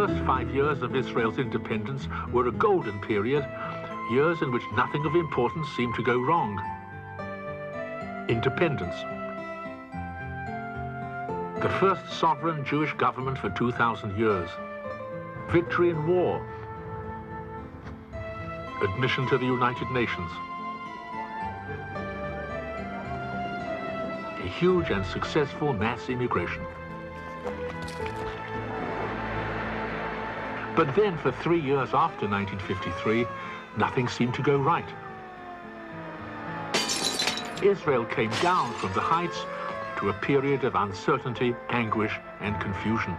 first 5 years of Israel's independence were a golden period, years in which nothing of importance seemed to go wrong. Independence. The first sovereign Jewish government for 2,000 years. Victory in war. Admission to the United Nations. A huge and successful mass immigration. But then, for 3 years after 1953, nothing seemed to go right. Israel came down from the heights to a period of uncertainty, anguish, and confusion.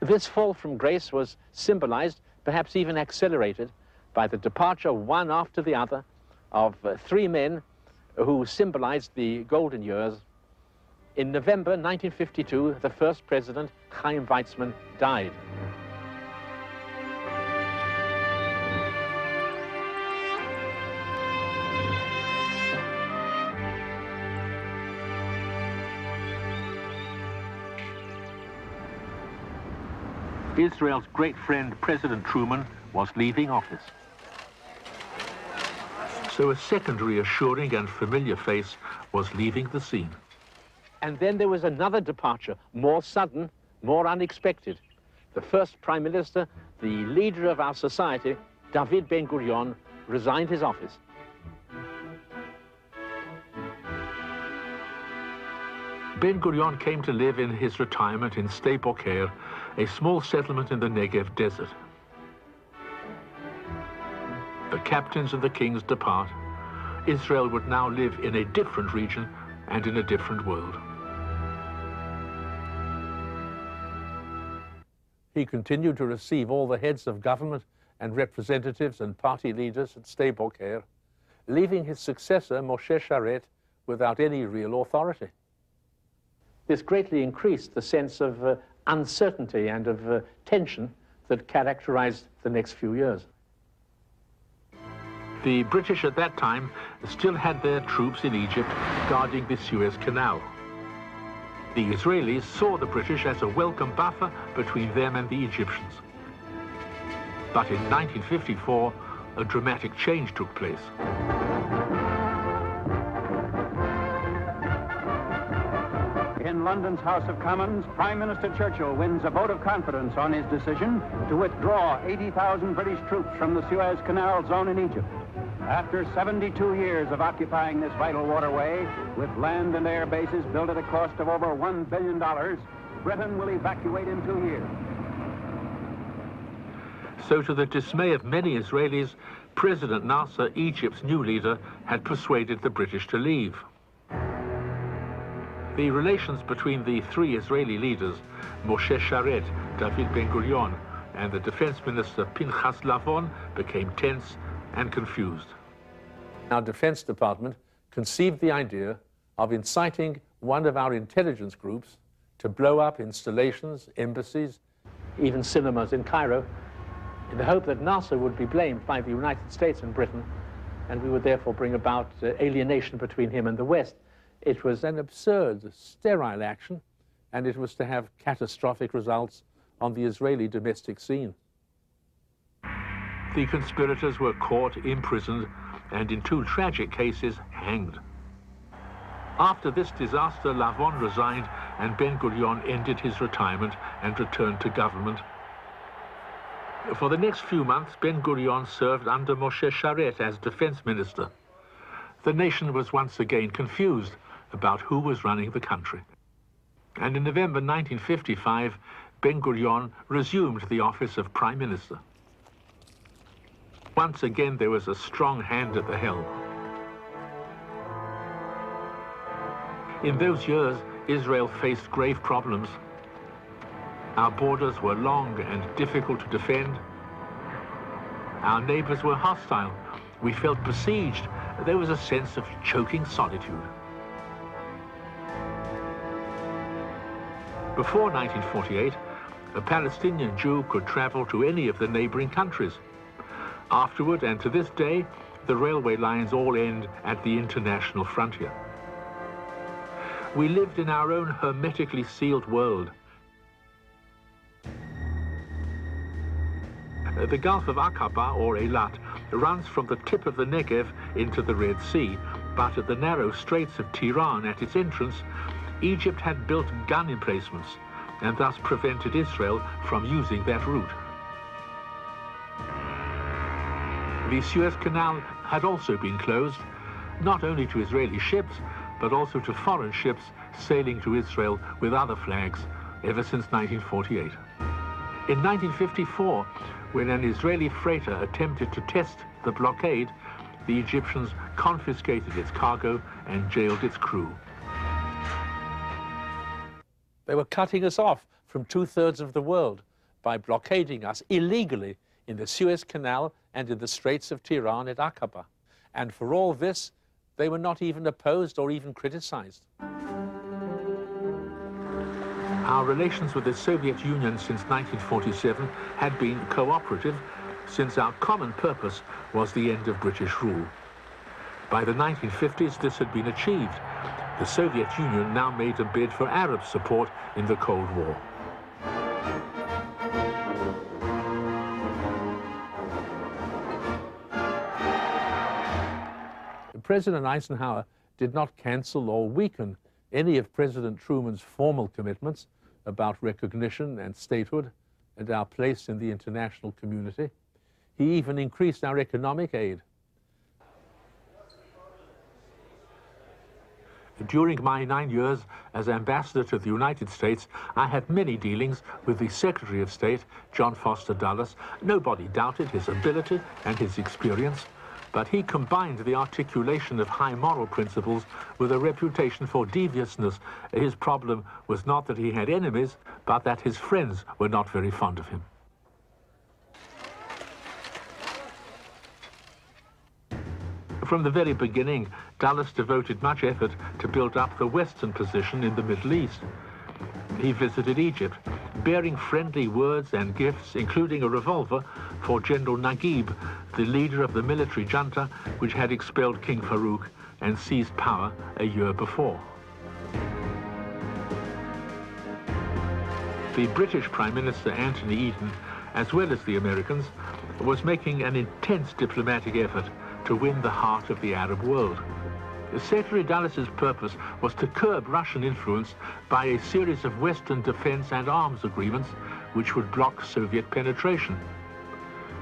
This fall from grace was symbolized, perhaps even accelerated, by the departure one after the other of 3 men who symbolized the golden years. In November 1952, the first president, Chaim Weizmann, died. Israel's great friend, President Truman, was leaving office. So a second reassuring and familiar face was leaving the scene. And then there was another departure, more sudden, more unexpected. The first prime minister, the leader of our society, David Ben-Gurion, resigned his office. Ben-Gurion came to live in his retirement in Sde Boker, a small settlement in the Negev desert. The captains and the kings depart. Israel would now live in a different region and in a different world. He continued to receive all the heads of government and representatives and party leaders at Sde Boker, leaving his successor, Moshe Sharet, without any real authority. This greatly increased the sense of uncertainty and of tension that characterized the next few years. The British at that time still had their troops in Egypt guarding the Suez Canal. The Israelis saw the British as a welcome buffer between them and the Egyptians. But in 1954, a dramatic change took place. In London's House of Commons, Prime Minister Churchill wins a vote of confidence on his decision to withdraw 80,000 British troops from the Suez Canal zone in Egypt. After 72 years of occupying this vital waterway, with land and air bases built at a cost of over $1 billion, Britain will evacuate in 2 years. So to the dismay of many Israelis, President Nasser, Egypt's new leader, had persuaded the British to leave. The relations between the 3 Israeli leaders, Moshe Sharet, David Ben-Gurion, and the defense minister Pinchas Lavon, became tense and confused. Our Defense Department conceived the idea of inciting one of our intelligence groups to blow up installations, embassies, even cinemas in Cairo, in the hope that Nasser would be blamed by the United States and Britain, and we would therefore bring about alienation between him and the West. It was an absurd, sterile action, and it was to have catastrophic results on the Israeli domestic scene. The conspirators were caught, imprisoned, and in 2 tragic cases, hanged. After this disaster, Lavon resigned and Ben-Gurion ended his retirement and returned to government. For the next few months, Ben-Gurion served under Moshe Sharet as defense minister. The nation was once again confused about who was running the country. And in November 1955, Ben-Gurion resumed the office of prime minister. Once again, there was a strong hand at the helm. In those years, Israel faced grave problems. Our borders were long and difficult to defend. Our neighbors were hostile. We felt besieged. There was a sense of choking solitude. Before 1948, a Palestinian Jew could travel to any of the neighboring countries. Afterward, and to this day, the railway lines all end at the international frontier. We lived in our own hermetically sealed world. The Gulf of Aqaba, or Eilat, runs from the tip of the Negev into the Red Sea, but at the narrow straits of Tiran at its entrance, Egypt had built gun emplacements and thus prevented Israel from using that route. The Suez Canal had also been closed, not only to Israeli ships, but also to foreign ships sailing to Israel with other flags ever since 1948. In 1954, when an Israeli freighter attempted to test the blockade, the Egyptians confiscated its cargo and jailed its crew. They were cutting us off from 2/3 of the world by blockading us illegally in the Suez Canal and in the Straits of Tiran at Aqaba. And for all this, they were not even opposed or even criticized. Our relations with the Soviet Union since 1947 had been cooperative, since our common purpose was the end of British rule. By the 1950s, this had been achieved. The Soviet Union now made a bid for Arab support in the Cold War. President Eisenhower did not cancel or weaken any of President Truman's formal commitments about recognition and statehood and our place in the international community. He even increased our economic aid. During my 9 years as ambassador to the United States, I had many dealings with the Secretary of State, John Foster Dulles. Nobody doubted his ability and his experience, but he combined the articulation of high moral principles with a reputation for deviousness. His problem was not that he had enemies, but that his friends were not very fond of him. From the very beginning, Dulles devoted much effort to build up the Western position in the Middle East. He visited Egypt, bearing friendly words and gifts, including a revolver for General Naguib, the leader of the military junta which had expelled King Farouk and seized power a year before. The British Prime Minister Anthony Eden, as well as the Americans, was making an intense diplomatic effort to win the heart of the Arab world. Secretary Dulles' purpose was to curb Russian influence by a series of Western defense and arms agreements which would block Soviet penetration.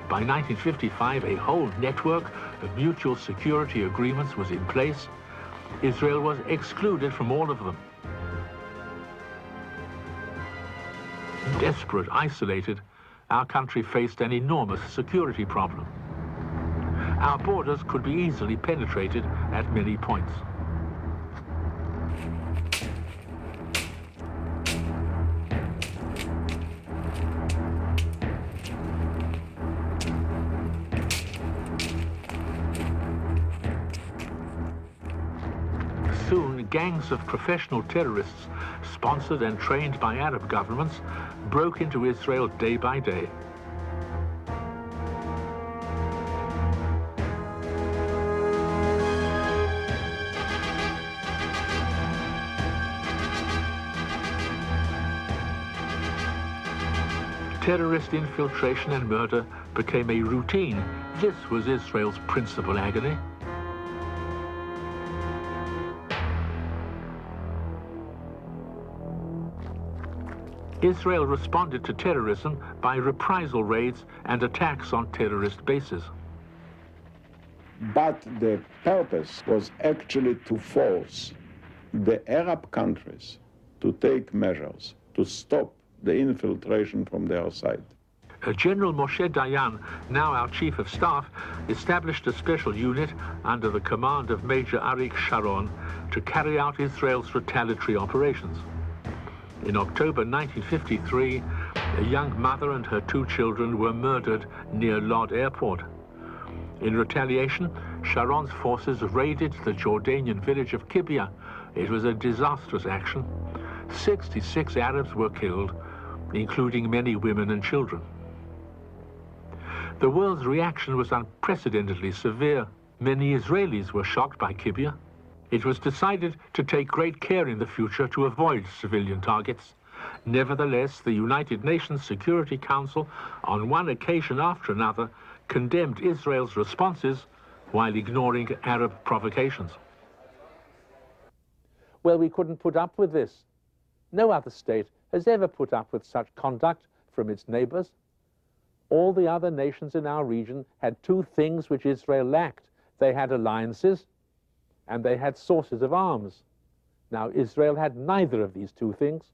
By 1955, a whole network of mutual security agreements was in place. Israel was excluded from all of them. Desperate, isolated, our country faced an enormous security problem. Our borders could be easily penetrated at many points. Soon, gangs of professional terrorists, sponsored and trained by Arab governments, broke into Israel day by day. Terrorist infiltration and murder became a routine. This was Israel's principal agony. Israel responded to terrorism by reprisal raids and attacks on terrorist bases. But the purpose was actually to force the Arab countries to take measures to stop the infiltration from their side. General Moshe Dayan, now our chief of staff, established a special unit under the command of Major Arik Sharon to carry out Israel's retaliatory operations. In October 1953, a young mother and her 2 children were murdered near Lod Airport. In retaliation, Sharon's forces raided the Jordanian village of Kibbia. It was a disastrous action. 66 Arabs were killed, including many women and children. The world's reaction was unprecedentedly severe. Many Israelis were shocked by Kibbia. It was decided to take great care in the future to avoid civilian targets. Nevertheless, the United Nations Security Council, on one occasion after another, condemned Israel's responses while ignoring Arab provocations. Well, we couldn't put up with this. No other state has ever put up with such conduct from its neighbors. All the other nations in our region had two things which Israel lacked. They had alliances and they had sources of arms. Now, Israel had neither of these two things.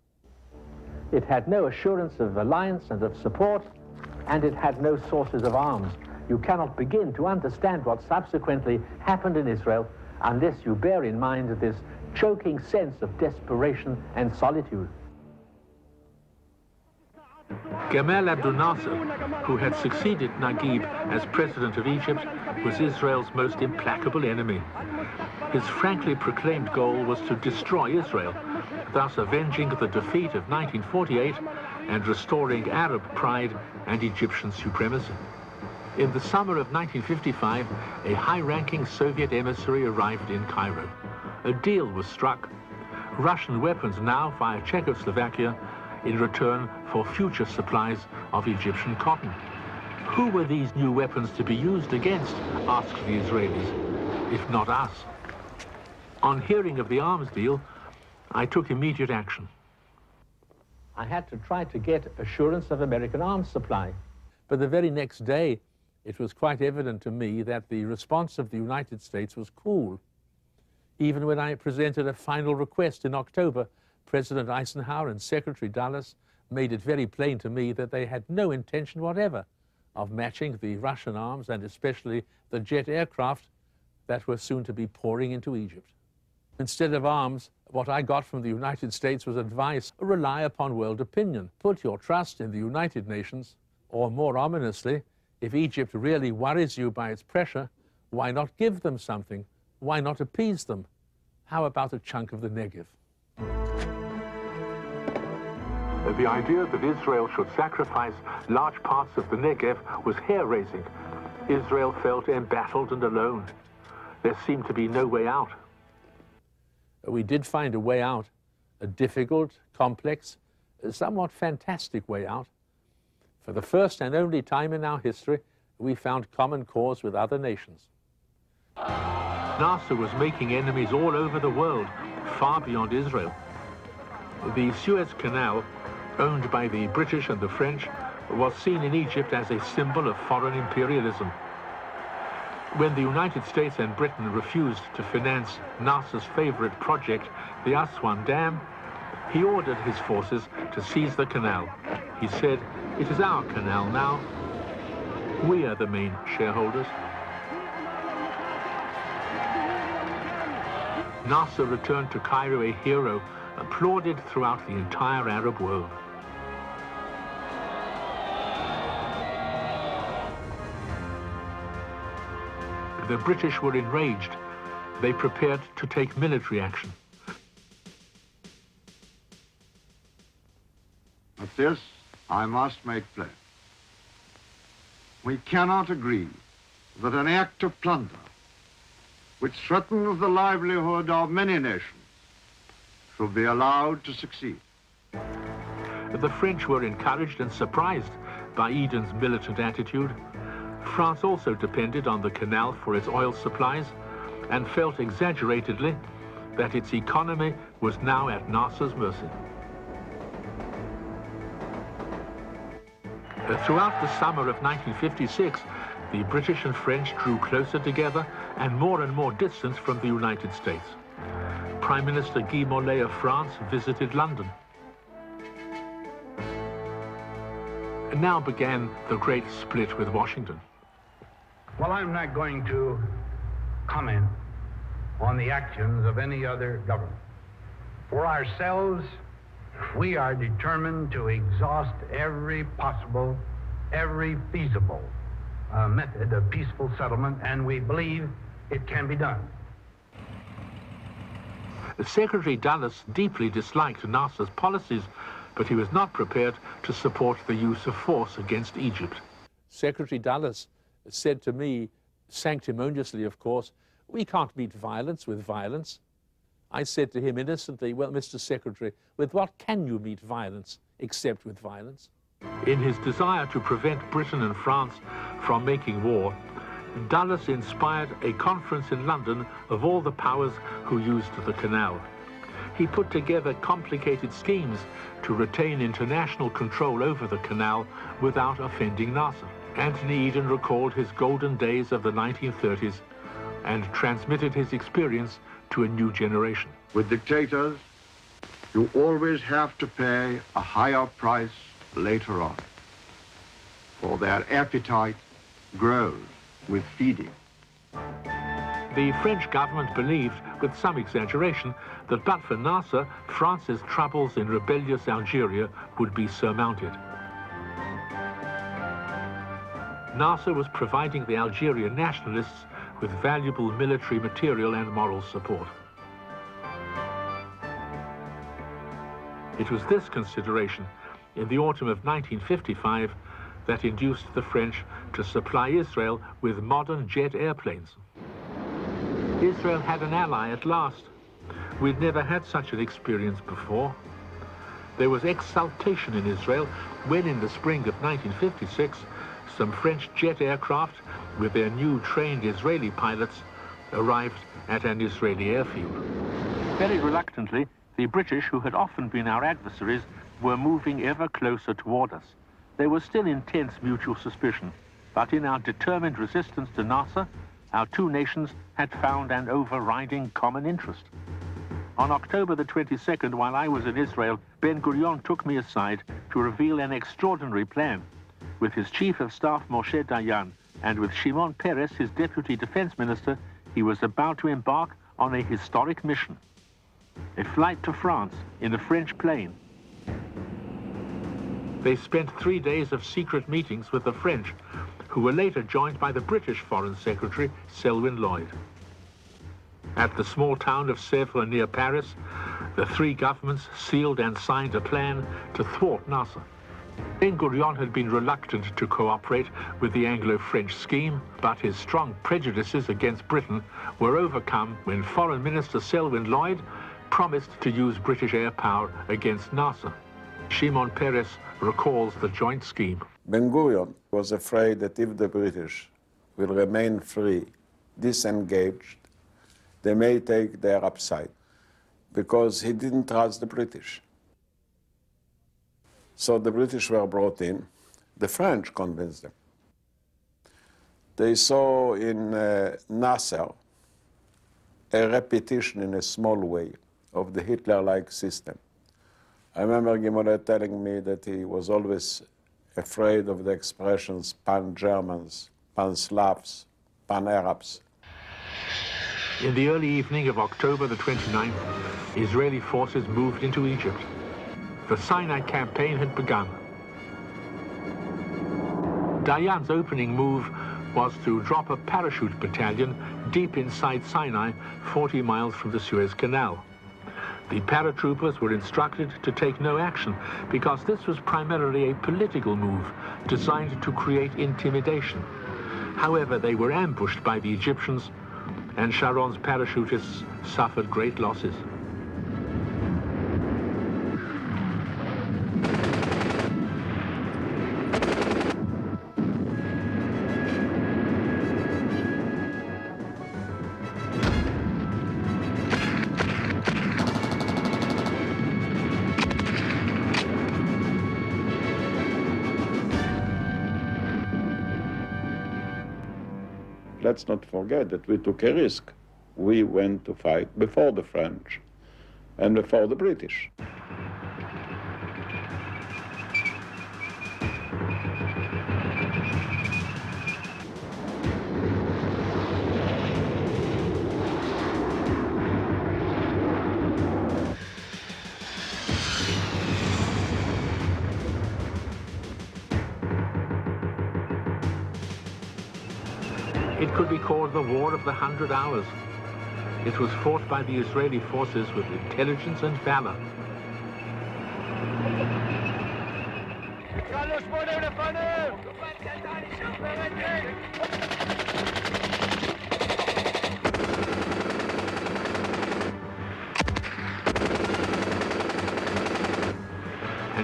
It had no assurance of alliance and of support, and it had no sources of arms. You cannot begin to understand what subsequently happened in Israel unless you bear in mind this choking sense of desperation and solitude. Gamal Abdel Nasser, who had succeeded Naguib as president of Egypt, was Israel's most implacable enemy. His frankly proclaimed goal was to destroy Israel, thus avenging the defeat of 1948 and restoring Arab pride and Egyptian supremacy. In the summer of 1955, a high-ranking Soviet emissary arrived in Cairo. A deal was struck. Russian weapons now via Czechoslovakia in return for future supplies of Egyptian cotton. Who were these new weapons to be used against, asked the Israelis, if not us? On hearing of the arms deal, I took immediate action. I had to try to get assurance of American arms supply. But the very next day, it was quite evident to me that the response of the United States was cool. Even when I presented a final request in October, President Eisenhower and Secretary Dulles made it very plain to me that they had no intention whatever of matching the Russian arms, and especially the jet aircraft that were soon to be pouring into Egypt. Instead of arms, what I got from the United States was advice: rely upon world opinion. Put your trust in the United Nations, or more ominously, if Egypt really worries you by its pressure, why not give them something? Why not appease them? How about a chunk of the Negev? The idea that Israel should sacrifice large parts of the Negev was hair-raising. Israel felt embattled and alone. There seemed to be no way out. We did find a way out, a difficult, complex, somewhat fantastic way out. For the first and only time in our history, we found common cause with other nations. Nasser was making enemies all over the world, far beyond Israel. The Suez Canal, owned by the British and the French, was seen in Egypt as a symbol of foreign imperialism. When the United States and Britain refused to finance Nasser's favorite project, the Aswan Dam, he ordered his forces to seize the canal. He said, "It is our canal now. We are the main shareholders." Nasser returned to Cairo a hero, applauded throughout the entire Arab world. The British were enraged. They prepared to take military action. But this I must make plain. We cannot agree that an act of plunder which threatens the livelihood of many nations should be allowed to succeed. The French were encouraged and surprised by Eden's militant attitude. France also depended on the canal for its oil supplies and felt exaggeratedly that its economy was now at Nasser's mercy. Throughout the summer of 1956, the British and French drew closer together and more distance from the United States. Prime Minister Guy Mollet of France visited London. And now began the great split with Washington. Well, I'm not going to comment on the actions of any other government. For ourselves, we are determined to exhaust every possible, every feasible method of peaceful settlement, and we believe it can be done. Secretary Dulles deeply disliked Nasser's policies, but he was not prepared to support the use of force against Egypt. Secretary Dulles said to me, sanctimoniously of course, we can't meet violence with violence. I said to him innocently, well, Mr. Secretary, with what can you meet violence except with violence? In his desire to prevent Britain and France from making war, Dulles inspired a conference in London of all the powers who used the canal. He put together complicated schemes to retain international control over the canal without offending Nasser. Anthony Eden recalled his golden days of the 1930s and transmitted his experience to a new generation. With dictators, you always have to pay a higher price later on, for their appetite grows with feeding. The French government believed, with some exaggeration, that but for Nasser, France's troubles in rebellious Algeria would be surmounted. Nasser was providing the Algerian nationalists with valuable military material and moral support. It was this consideration, in the autumn of 1955, that induced the French to supply Israel with modern jet airplanes. Israel had an ally at last. We'd never had such an experience before. There was exultation in Israel when, in the spring of 1956, some French jet aircraft with their new trained Israeli pilots arrived at an Israeli airfield. Very reluctantly, the British, who had often been our adversaries, were moving ever closer toward us. There was still intense mutual suspicion, but in our determined resistance to Nasser, our two nations had found an overriding common interest. On October the 22nd, while I was in Israel, Ben-Gurion took me aside to reveal an extraordinary plan. With his chief of staff, Moshe Dayan, and with Shimon Peres, his deputy defense minister, he was about to embark on a historic mission. A flight to France in a French plane. They spent 3 days of secret meetings with the French, who were later joined by the British Foreign Secretary, Selwyn Lloyd. At the small town of Sèvres near Paris, the three governments sealed and signed a plan to thwart Nasser. Ben-Gurion had been reluctant to cooperate with the Anglo-French scheme, but his strong prejudices against Britain were overcome when Foreign Minister Selwyn Lloyd promised to use British air power against Nasser. Shimon Peres recalls the joint scheme. Ben-Gurion was afraid that if the British will remain free, disengaged, they may take their upside, because he didn't trust the British. So the British were brought in. The French convinced them. They saw in Nasser a repetition in a small way of the Hitler-like system. I remember Gimolet telling me that he was always afraid of the expressions pan-Germans, pan-Slavs, pan-Arabs. In the early evening of October the 29th, Israeli forces moved into Egypt. The Sinai campaign had begun. Dayan's opening move was to drop a parachute battalion deep inside Sinai, 40 miles from the Suez Canal. The paratroopers were instructed to take no action because this was primarily a political move designed to create intimidation. However, they were ambushed by the Egyptians, and Sharon's parachutists suffered great losses. Let's not forget that we took a risk. We went to fight before the French and before the British. It could be called the War of the 100 Hours. It was fought by the Israeli forces with intelligence and valor.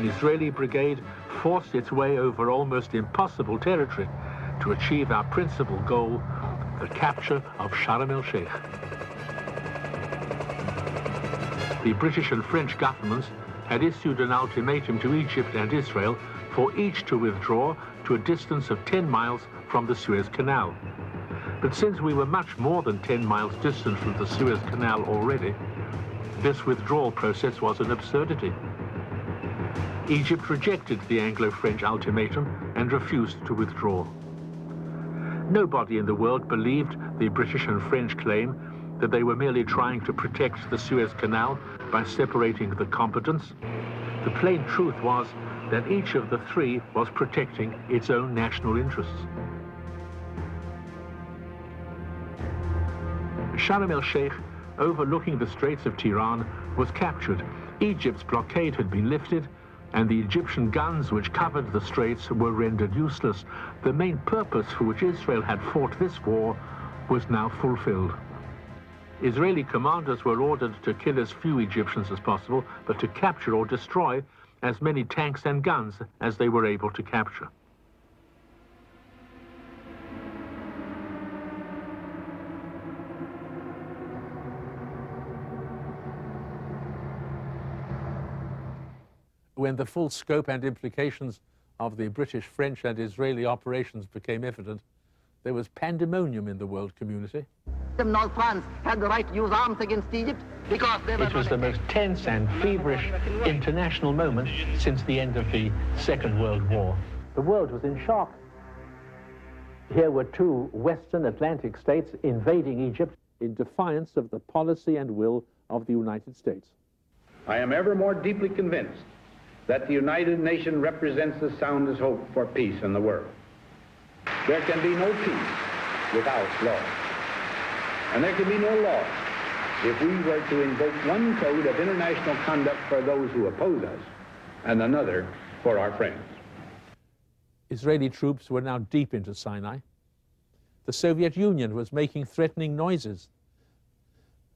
an Israeli brigade forced its way over almost impossible territory to achieve our principal goal, the capture of Sharm el-Sheikh. The British and French governments had issued an ultimatum to Egypt and Israel for each to withdraw to a distance of 10 miles from the Suez Canal. But since we were much more than 10 miles distant from the Suez Canal already, this withdrawal process was an absurdity. Egypt rejected the Anglo-French ultimatum and refused to withdraw. Nobody in the world believed the British and French claim that they were merely trying to protect the Suez Canal by separating the combatants. The plain truth was that each of the three was protecting its own national interests. Sharm el-Sheikh, overlooking the Straits of Tiran, was captured. Egypt's blockade had been lifted, and the Egyptian guns which covered the straits were rendered useless. The main purpose for which Israel had fought this war was now fulfilled. Israeli commanders were ordered to kill as few Egyptians as possible, but to capture or destroy as many tanks and guns as they were able to capture. When the full scope and implications of the British, French, and Israeli operations became evident, there was pandemonium in the world community. North France had the right to use arms against Egypt because they were... It was the most tense and feverish international moment since the end of the Second World War. The world was in shock. Here were two Western Atlantic states invading Egypt in defiance of the policy and will of the United States. I am ever more deeply convinced that the United Nations represents the soundest hope for peace in the world. There can be no peace without law. And there can be no law if we were to invoke one code of international conduct for those who oppose us and another for our friends. Israeli troops were now deep into Sinai. The Soviet Union was making threatening noises.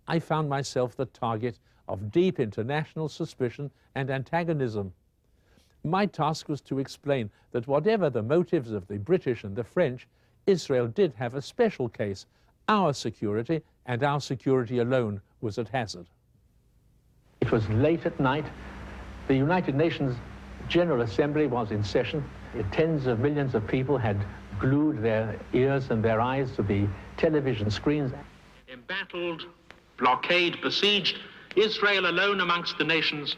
I found myself the target of deep international suspicion and antagonism. My task was to explain that whatever the motives of the British and the French, Israel did have a special case. Our security, and our security alone, was at hazard. It was late at night. The United Nations General Assembly was in session. Tens of millions of people had glued their ears and their eyes to the television screens. Embattled, blockade besieged, Israel alone amongst the nations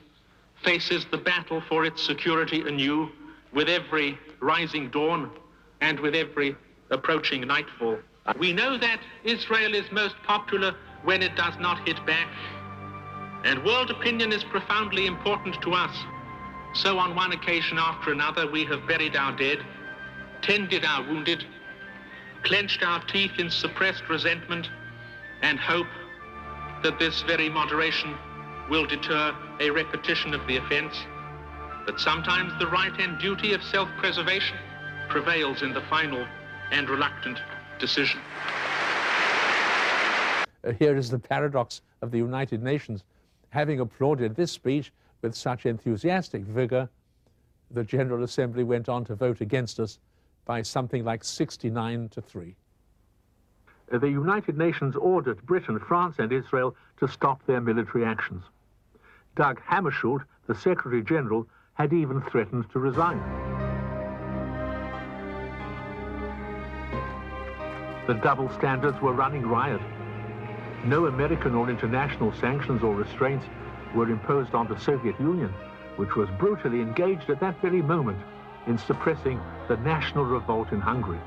faces the battle for its security anew with every rising dawn and with every approaching nightfall. We know that Israel is most popular when it does not hit back, and world opinion is profoundly important to us. So on one occasion after another, we have buried our dead, tended our wounded, clenched our teeth in suppressed resentment, and hope that this very moderation will deter a repetition of the offense. But sometimes the right and duty of self-preservation prevails in the final and reluctant decision. Here is the paradox of the United Nations. Having applauded this speech with such enthusiastic vigor, the General Assembly went on to vote against us by something like 69-3. The United Nations ordered Britain, France, and Israel to stop their military actions. Doug Hammarskjöld, the Secretary General, had even threatened to resign. The double standards were running riot. No American or international sanctions or restraints were imposed on the Soviet Union, which was brutally engaged at that very moment in suppressing the national revolt in Hungary.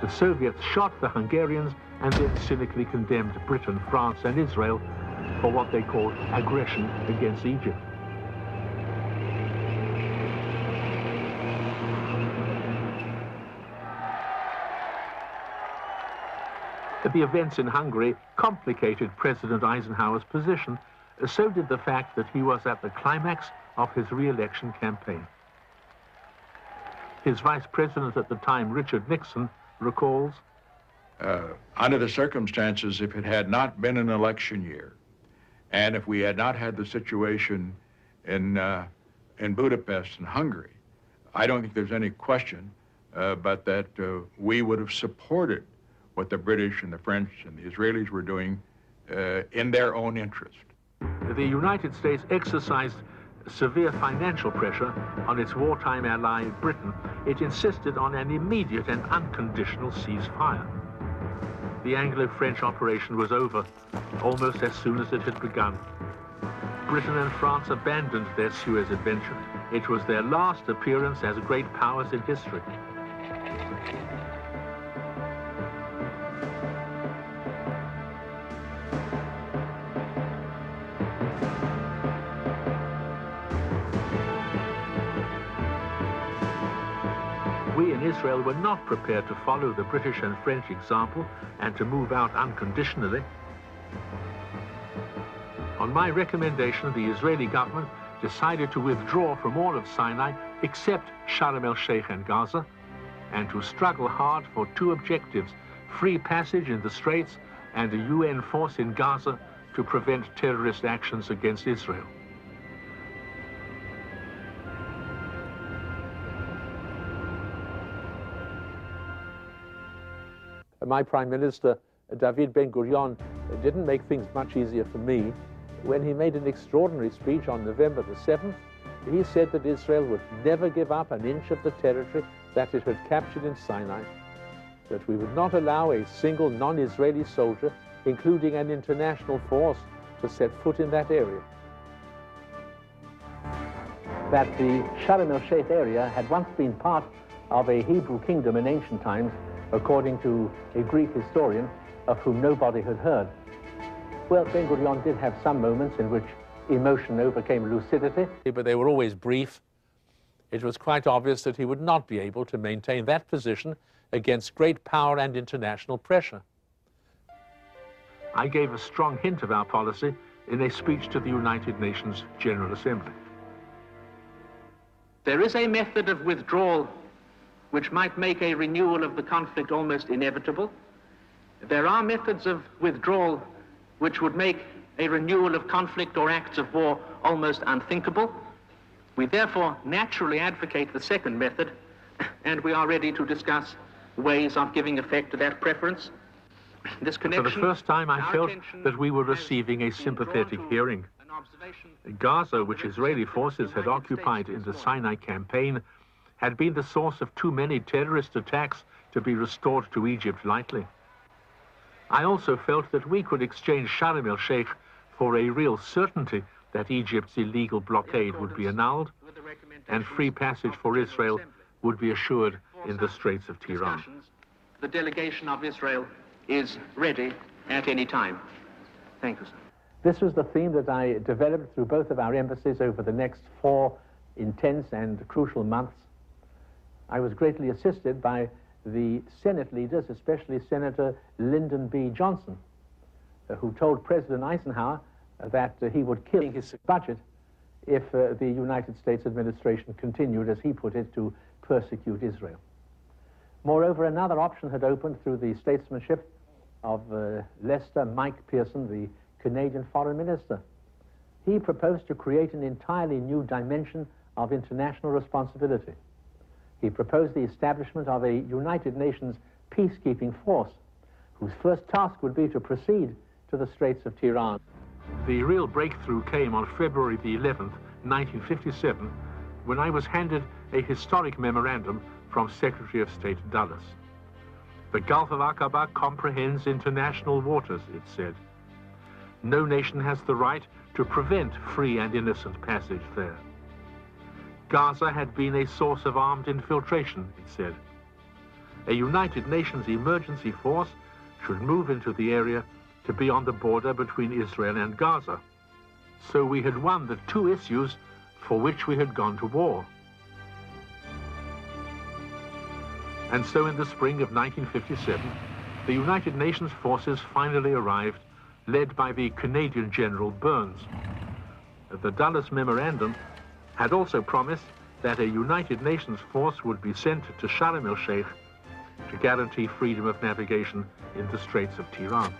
The Soviets shot the Hungarians and then cynically condemned Britain, France, and Israel for what they called aggression against Egypt. The events in Hungary complicated President Eisenhower's position. So did the fact that he was at the climax of his re-election campaign. His vice president at the time, Richard Nixon, recalls, under the circumstances, if it had not been an election year, and if we had not had the situation in in Budapest and Hungary, I don't think there's any question but that we would have supported what the British and the French and the Israelis were doing in their own interest. The United States exercised severe financial pressure on its wartime ally Britain. It insisted on an immediate and unconditional ceasefire. The Anglo-French operation was over almost as soon as it had begun. Britain and France abandoned their Suez adventure. It was their last appearance as great powers in history. We in Israel were not prepared to follow the British and French example and to move out unconditionally. On my recommendation, the Israeli government decided to withdraw from all of Sinai except Sharm el-Sheikh and Gaza, and to struggle hard for two objectives: free passage in the Straits and a UN force in Gaza to prevent terrorist actions against Israel. My Prime Minister, David Ben-Gurion, didn't make things much easier for me. When he made an extraordinary speech on November the 7th, he said that Israel would never give up an inch of the territory that it had captured in Sinai, that we would not allow a single non-Israeli soldier, including an international force, to set foot in that area. That the Sharm el-Sheikh area had once been part of a Hebrew kingdom in ancient times, according to a Greek historian of whom nobody had heard. Well, Ben-Gurion did have some moments in which emotion overcame lucidity, but they were always brief. It was quite obvious that he would not be able to maintain that position against great power and international pressure. I gave a strong hint of our policy in a speech to the United Nations General Assembly. There is a method of withdrawal which might make a renewal of the conflict almost inevitable. There are methods of withdrawal which would make a renewal of conflict or acts of war almost unthinkable. We therefore naturally advocate the second method, and we are ready to discuss ways of giving effect to that preference. This connection, for the first time, I felt that we were receiving a sympathetic hearing. Gaza, which Israeli forces had occupied in the Sinai campaign, had been the source of too many terrorist attacks to be restored to Egypt lightly. I also felt that we could exchange Sharm el-Sheikh for a real certainty that Egypt's illegal blockade would be annulled and free passage for Israel would be assured in the Straits of Tiran. The delegation of Israel is ready at any time. Thank you, sir. This was the theme that I developed through both of our embassies over the next 4 intense and crucial months. I was greatly assisted by the Senate leaders, especially Senator Lyndon B. Johnson, who told President Eisenhower that he would kill his budget if the United States administration continued, as he put it, to persecute Israel. Moreover, another option had opened through the statesmanship of Lester Mike Pearson, the Canadian foreign minister. He proposed to create an entirely new dimension of international responsibility. He proposed the establishment of a United Nations peacekeeping force, whose first task would be to proceed to the Straits of Tiran. The real breakthrough came on February the 11th, 1957, when I was handed a historic memorandum from Secretary of State Dulles. The Gulf of Aqaba comprehends international waters, it said. No nation has the right to prevent free and innocent passage there. Gaza had been a source of armed infiltration, it said. A United Nations emergency force should move into the area to be on the border between Israel and Gaza. So we had won the 2 issues for which we had gone to war. And so in the spring of 1957, the United Nations forces finally arrived, led by the Canadian General Burns. The Dulles Memorandum had also promised that a United Nations force would be sent to Sharm el-Sheikh to guarantee freedom of navigation in the Straits of Tiran.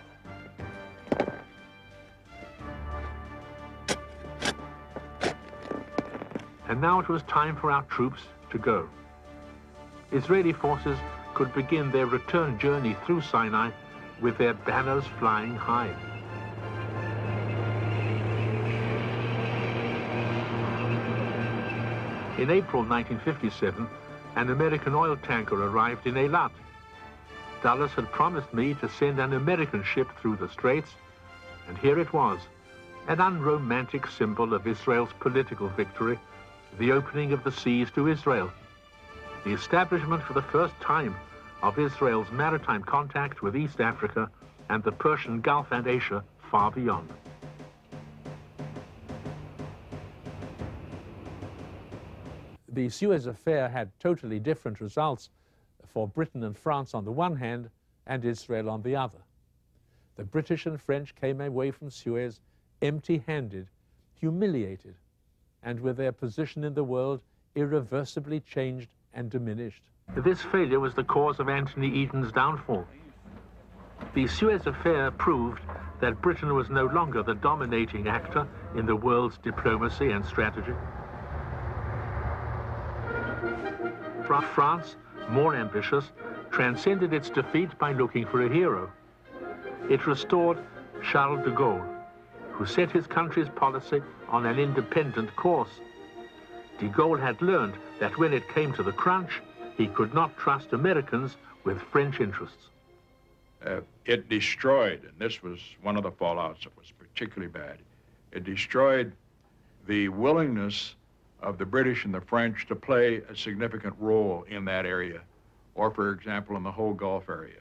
And now it was time for our troops to go. Israeli forces could begin their return journey through Sinai with their banners flying high. In April 1957, an American oil tanker arrived in Eilat. Dulles had promised me to send an American ship through the Straits, and here it was, an unromantic symbol of Israel's political victory, the opening of the seas to Israel, the establishment for the first time of Israel's maritime contact with East Africa and the Persian Gulf and Asia far beyond. The Suez affair had totally different results for Britain and France on the one hand and Israel on the other. The British and French came away from Suez empty-handed, humiliated, and with their position in the world irreversibly changed and diminished. This failure was the cause of Anthony Eden's downfall. The Suez affair proved that Britain was no longer the dominating actor in the world's diplomacy and strategy. France, more ambitious, transcended its defeat by looking for a hero. It restored Charles de Gaulle, who set his country's policy on an independent course. De Gaulle had learned that when it came to the crunch, he could not trust Americans with French interests. It destroyed, and this was one of the fallouts that was particularly bad, it destroyed the willingness of the British and the French to play a significant role in that area, or for example in the whole Gulf area,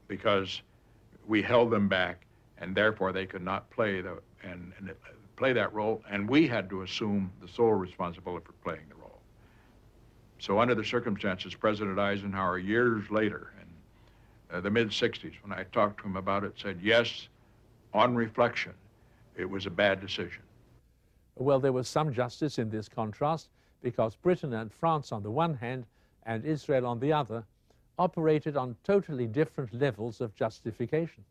because we held them back, and therefore they could not play that role, and we had to assume the sole responsibility for playing the role. So under the circumstances, President Eisenhower, years later, in the mid-60s, when I talked to him about it, said, yes, on reflection, it was a bad decision. Well, there was some justice in this contrast because Britain and France on the one hand and Israel on the other operated on totally different levels of justification.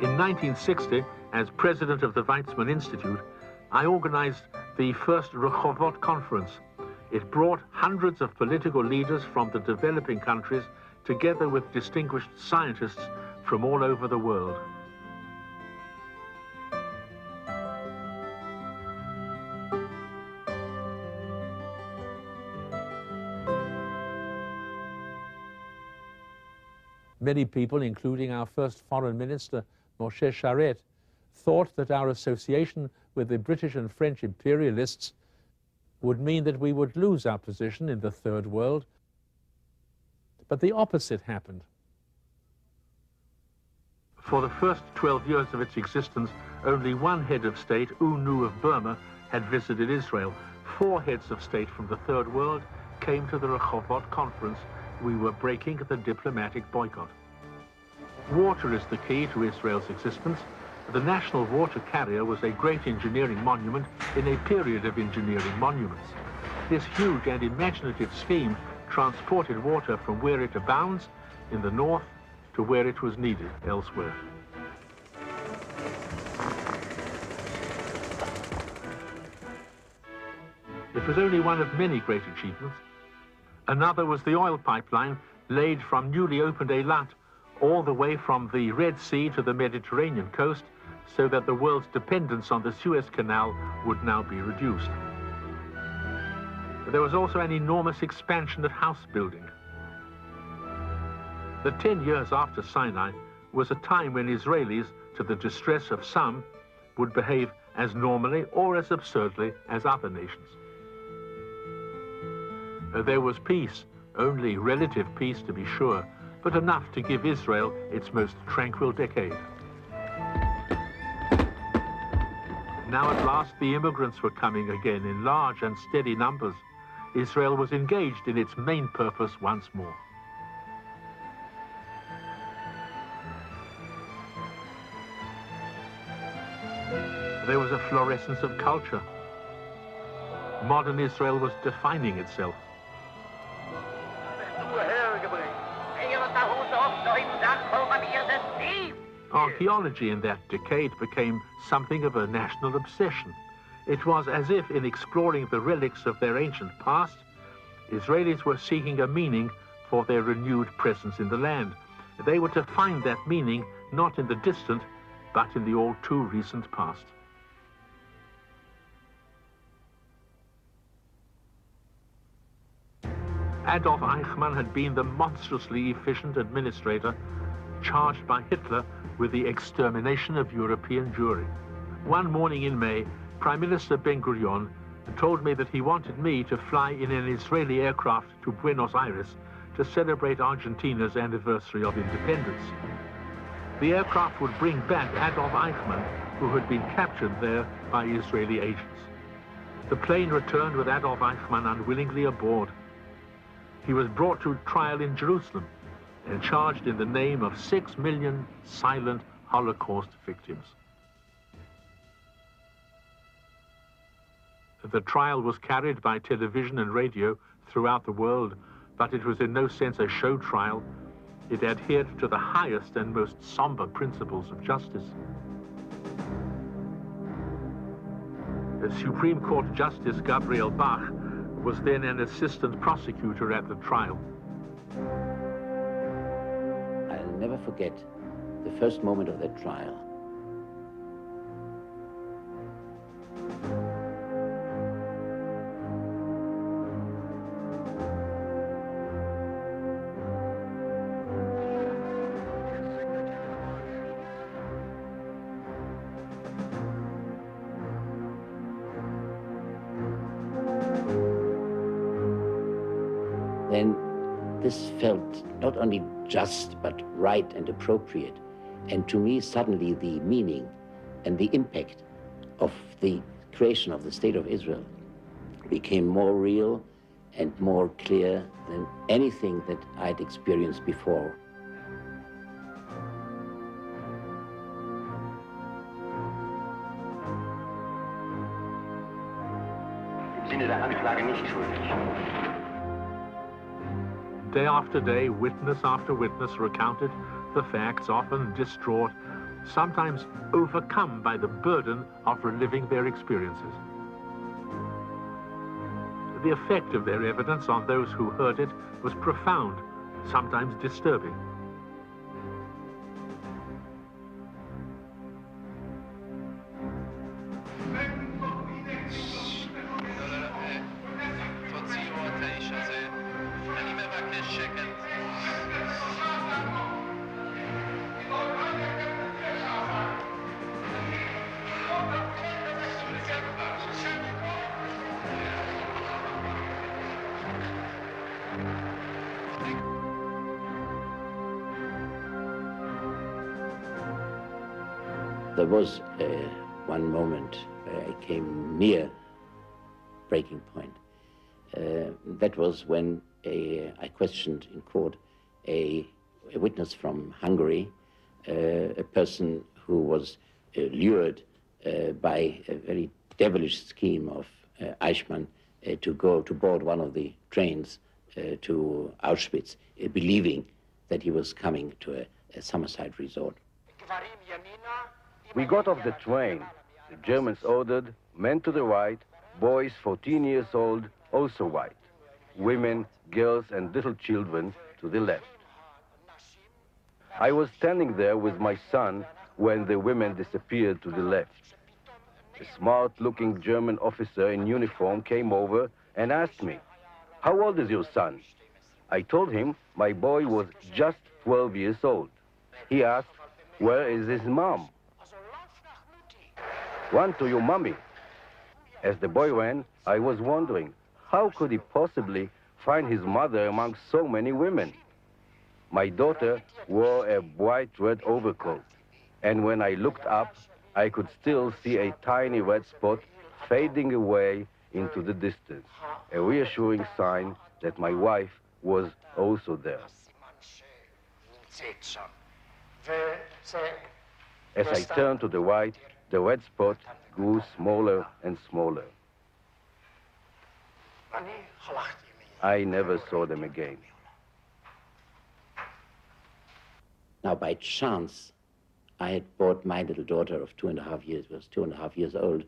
In 1960, as president of the Weizmann Institute, I organized the first Rehovot conference. It brought hundreds of political leaders from the developing countries together with distinguished scientists from all over the world. Many people, including our first foreign minister, Moshe Sharet, thought that our association with the British and French imperialists would mean that we would lose our position in the Third World. But the opposite happened. For the first 12 years of its existence, only one head of state, U Nu of Burma, had visited Israel. 4 heads of state from the Third World came to the Rehovot conference. We were breaking the diplomatic boycott. Water is the key to Israel's existence. The national water carrier was a great engineering monument in a period of engineering monuments. This huge and imaginative scheme transported water from where it abounds in the north to where it was needed elsewhere. It was only one of many great achievements. Another was the oil pipeline laid from newly opened Eilat all the way from the Red Sea to the Mediterranean coast, so that the world's dependence on the Suez Canal would now be reduced. There was also an enormous expansion of house building. The 10 years after Sinai was a time when Israelis, to the distress of some, would behave as normally or as absurdly as other nations. There was peace, only relative peace to be sure, but enough to give Israel its most tranquil decade. Now at last the immigrants were coming again in large and steady numbers. Israel was engaged in its main purpose once more. There was a florescence of culture. Modern Israel was defining itself. Archaeology in that decade became something of a national obsession. It was as if, in exploring the relics of their ancient past, Israelis were seeking a meaning for their renewed presence in the land. They were to find that meaning not in the distant, but in the all too recent past. Adolf Eichmann had been the monstrously efficient administrator charged by Hitler with the extermination of European Jewry. One morning in May, Prime Minister Ben-Gurion told me that he wanted me to fly in an Israeli aircraft to Buenos Aires to celebrate Argentina's anniversary of independence. The aircraft would bring back Adolf Eichmann, who had been captured there by Israeli agents. The plane returned with Adolf Eichmann unwillingly aboard. He was brought to trial in Jerusalem and charged in the name of 6 million silent Holocaust victims. The trial was carried by television and radio throughout the world, but it was in no sense a show trial. It adhered to the highest and most somber principles of justice. The Supreme Court Justice Gabriel Bach was then an assistant prosecutor at the trial. I'll never forget the first moment of that trial. Then this felt not only just, but right and appropriate. And to me, suddenly the meaning and the impact of the creation of the State of Israel became more real and more clear than anything that I'd experienced before. Im Sinne der Anklage nicht schuldig. Day after day, witness after witness recounted the facts, often distraught, sometimes overcome by the burden of reliving their experiences. The effect of their evidence on those who heard it was profound, sometimes disturbing. There was one moment where I came near breaking point. That was when I questioned in court a witness from Hungary, a person who was lured by a very devilish scheme of Eichmann to board one of the trains to Auschwitz, believing that he was coming to a summerside resort. We got off the train. The Germans ordered men to the right, boys 14 years old, also white, women, girls, and little children to the left. I was standing there with my son when the women disappeared to the left. A smart-looking German officer in uniform came over and asked me, "How old is your son?" I told him my boy was just 12 years old. He asked, "Where is his mom?" "Run to your mommy." As the boy ran, I was wondering, how could he possibly find his mother among so many women? My daughter wore a bright red overcoat, and when I looked up, I could still see a tiny red spot fading away into the distance, a reassuring sign that my wife was also there. As I turned to the right, the red spot grew smaller and smaller. I never saw them again. Now, by chance, I had bought my little daughter of 2.5 years, was 2.5 years old,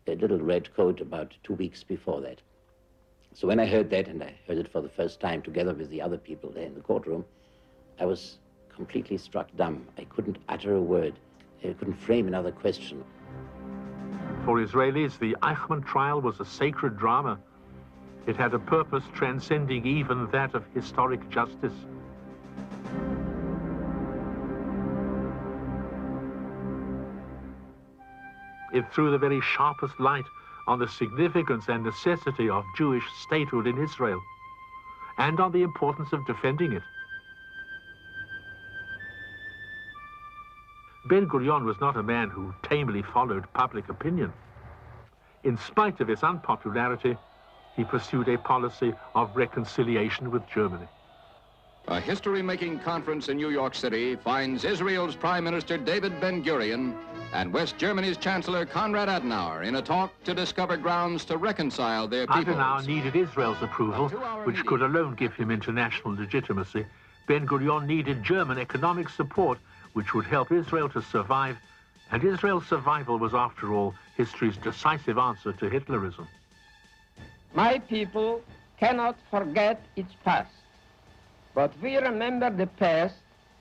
a little red coat about 2 weeks before that. So when I heard that, and I heard it for the first time together with the other people there in the courtroom, I was completely struck dumb. I couldn't utter a word. I couldn't frame another question. For Israelis, the Eichmann trial was a sacred drama. It had a purpose transcending even that of historic justice. It threw the very sharpest light on the significance and necessity of Jewish statehood in Israel, and on the importance of defending it. Ben-Gurion was not a man who tamely followed public opinion. In spite of his unpopularity, he pursued a policy of reconciliation with Germany. A history-making conference in New York City finds Israel's Prime Minister David Ben-Gurion and West Germany's Chancellor Konrad Adenauer in a talk to discover grounds to reconcile their peoples. Adenauer needed Israel's approval, which could alone give him international legitimacy. Ben-Gurion needed German economic support, which would help Israel to survive, and Israel's survival was, after all, history's decisive answer to Hitlerism. My people cannot forget its past, but we remember the past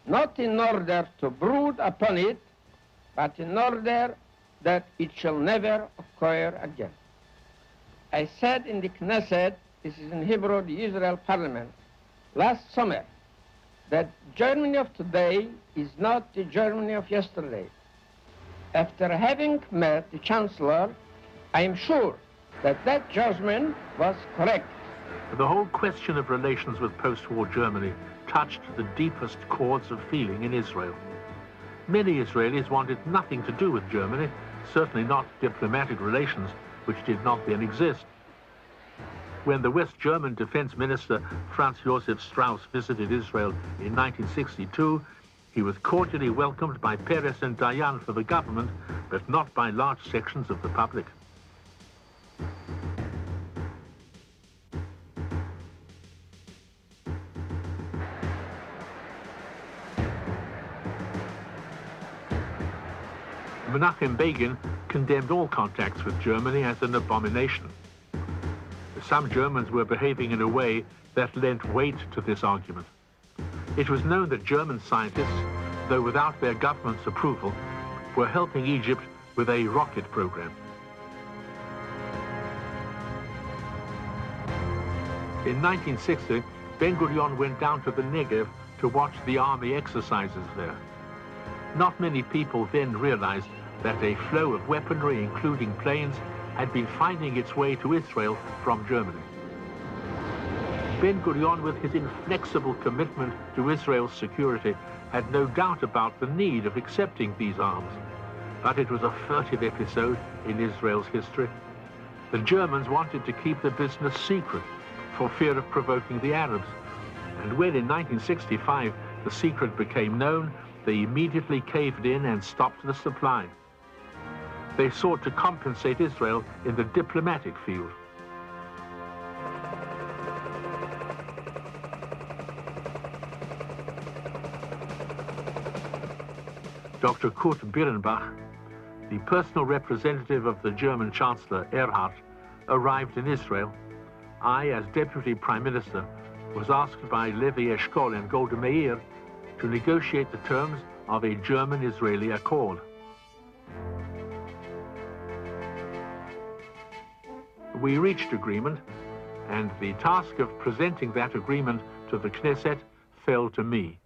not in order to brood upon it, but in order that it shall never occur again. I said in the Knesset, this is in Hebrew, the Israel Parliament, last summer, that Germany of today is not the Germany of yesterday. After having met the Chancellor, I am sure that that judgment was correct. The whole question of relations with post-war Germany touched the deepest chords of feeling in Israel. Many Israelis wanted nothing to do with Germany, certainly not diplomatic relations, which did not then exist. When the West German Defense Minister Franz Josef Strauss visited Israel in 1962, he was cordially welcomed by Peres and Dayan for the government, but not by large sections of the public. Menachem Begin condemned all contacts with Germany as an abomination. Some Germans were behaving in a way that lent weight to this argument. It was known that German scientists, though without their government's approval, were helping Egypt with a rocket program. In 1960, Ben-Gurion went down to the Negev to watch the army exercises there. Not many people then realized that a flow of weaponry, including planes, had been finding its way to Israel from Germany. Ben-Gurion, with his inflexible commitment to Israel's security, had no doubt about the need of accepting these arms. But it was a furtive episode in Israel's history. The Germans wanted to keep the business secret for fear of provoking the Arabs. And when in 1965 the secret became known, they immediately caved in and stopped the supply. They sought to compensate Israel in the diplomatic field. Dr. Kurt Birnbach, the personal representative of the German Chancellor Erhard, arrived in Israel. I, as Deputy Prime Minister, was asked by Levi Eshkol and Golda Meir to negotiate the terms of a German-Israeli accord. We reached agreement, and the task of presenting that agreement to the Knesset fell to me.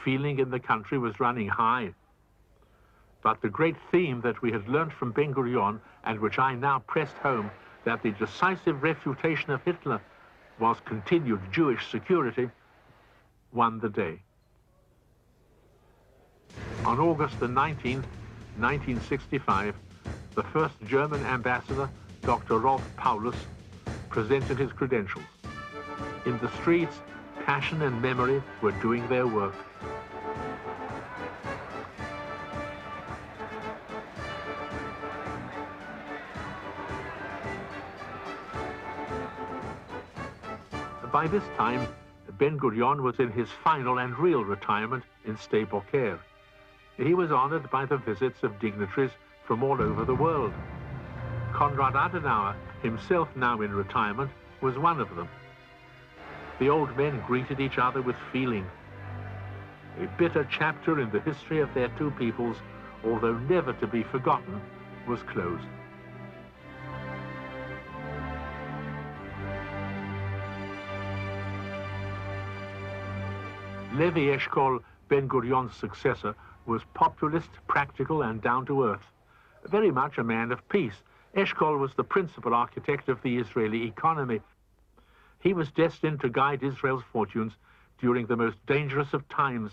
Feeling in the country was running high. But the great theme that we had learned from Ben-Gurion, and which I now pressed home, that the decisive refutation of Hitler was continued Jewish security, won the day. On August the 19th, 1965, the first German ambassador, Dr. Rolf Paulus, presented his credentials. In the streets, passion and memory were doing their work. By this time, Ben-Gurion was in his final and real retirement in stable care. He was honored by the visits of dignitaries from all over the world. Konrad Adenauer, himself now in retirement, was one of them. The old men greeted each other with feeling. A bitter chapter in the history of their two peoples, although never to be forgotten, was closed. Levi Eshkol, Ben-Gurion's successor, was populist, practical, and down-to-earth. Very much a man of peace, Eshkol was the principal architect of the Israeli economy. He was destined to guide Israel's fortunes during the most dangerous of times.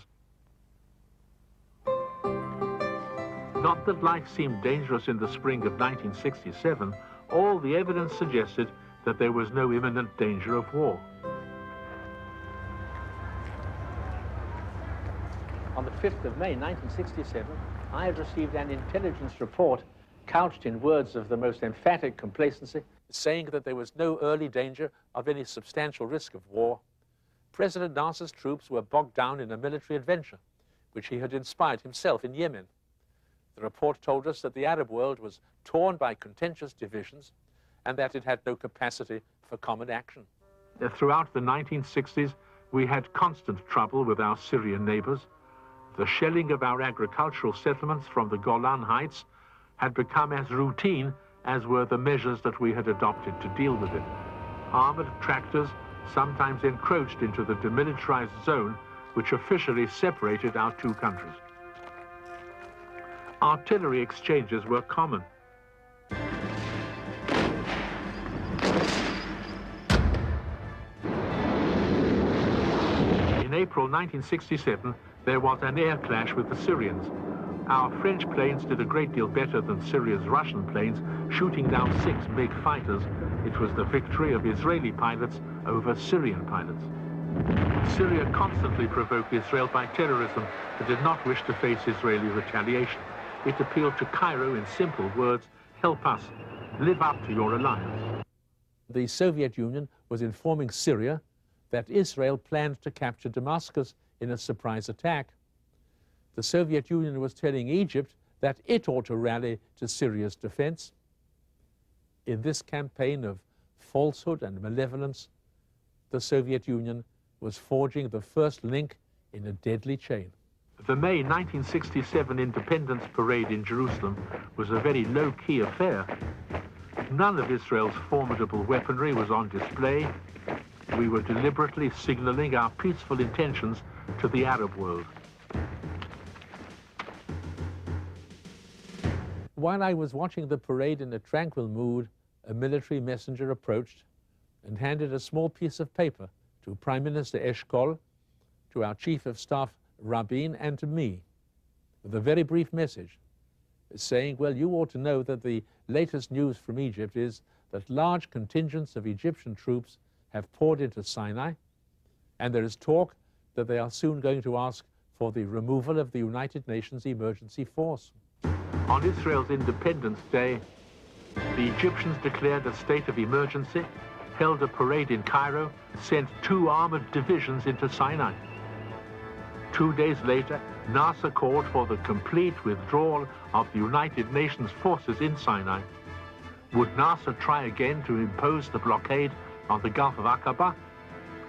Not that life seemed dangerous in the spring of 1967, all the evidence suggested that there was no imminent danger of war. On the 5th of May, 1967, I had received an intelligence report couched in words of the most emphatic complacency, saying that there was no early danger of any substantial risk of war. President Nasser's troops were bogged down in a military adventure, which he had inspired himself in Yemen. The report told us that the Arab world was torn by contentious divisions and that it had no capacity for common action. Throughout the 1960s, we had constant trouble with our Syrian neighbors. The shelling of our agricultural settlements from the Golan Heights had become as routine as were the measures that we had adopted to deal with it. Armored tractors sometimes encroached into the demilitarized zone which officially separated our two countries. Artillery exchanges were common. In April 1967, there was an air clash with the Syrians. Our French planes did a great deal better than Syria's Russian planes, shooting down 6 big fighters. It was the victory of Israeli pilots over Syrian pilots. Syria constantly provoked Israel by terrorism and did not wish to face Israeli retaliation. It appealed to Cairo in simple words, help us, live up to your alliance. The Soviet Union was informing Syria that Israel planned to capture Damascus in a surprise attack. The Soviet Union was telling Egypt that it ought to rally to Syria's defense. In this campaign of falsehood and malevolence, the Soviet Union was forging the first link in a deadly chain. The May 1967 Independence Parade in Jerusalem was a very low-key affair. None of Israel's formidable weaponry was on display. We were deliberately signaling our peaceful intentions to the Arab world. While I was watching the parade in a tranquil mood, a military messenger approached and handed a small piece of paper to Prime Minister Eshkol, to our Chief of Staff Rabin, and to me, with a very brief message saying, well, you ought to know that the latest news from Egypt is that large contingents of Egyptian troops have poured into Sinai, and there is talk that they are soon going to ask for the removal of the United Nations Emergency Force. On Israel's Independence Day, the Egyptians declared a state of emergency, held a parade in Cairo, sent 2 armored divisions into Sinai. 2 days later, Nasser called for the complete withdrawal of the United Nations forces in Sinai. Would Nasser try again to impose the blockade on the Gulf of Aqaba,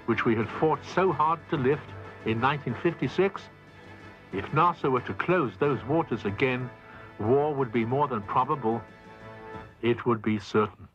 which we had fought so hard to lift in 1956? If Nasser were to close those waters again, war would be more than probable. It would be certain.